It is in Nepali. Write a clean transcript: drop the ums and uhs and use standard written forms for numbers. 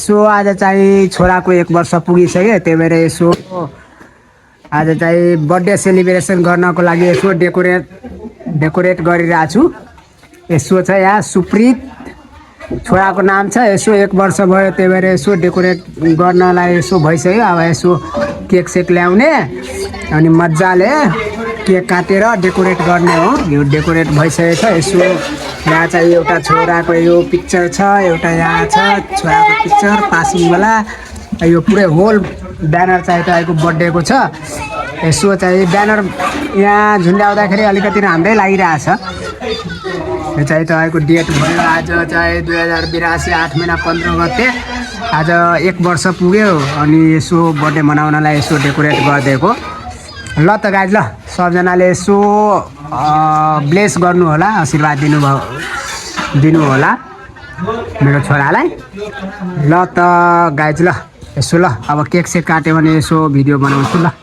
सो आज चाहिँ छोराको 1 वर्ष पुगिसक्यो, त्यही भएर यसो आज चाहिँ बर्थडे सेलिब्रेसन गर्नको लागि यसो डेकोरेट गरिरहेको छु। यसो छ यहाँ सुप्रित छोराको नाम छ। यसो 1 वर्ष भयो, त्यही भएर यसो डेकोरेट गर्नलाई यसो भइसक्यो। अब यसो केक सेक ल्याउने अनि मजाले केक काटेर डेकोरेट गर्ने हो। यो डेकोरेट भइसकेको छ। यसो यहाँ चाहिँ एउटा छोराको यो पिक्चर छ, एउटा यहाँ छ छोराको पिक्चर पासिङवाला। यो पुरै होल ब्यानर चाहिँ तपाईँको बर्थडेको छ। यसो चाहिँ ब्यानर यहाँ झुन्ड्याउँदाखेरि अलिकति राम्रै लागिरहेछ। यो चाहिँ तपाईँको डेट भयो आज चाहिँ 2082 8 महिना 15 गते। आज 1 वर्ष पुग्यो अनि यसो बर्थडे मनाउनलाई यसो डेकोरेट गरिदिएको। ल त गाइज, ल सबजनाले यसो ब्लेस गर्नु होला, आशीर्वाद दिनु होला मेरो छोरालाई। ल त गाइज, ल यसो ल अब केक सेक काट्यो भने यसो भिडियो बनाउँछु ल।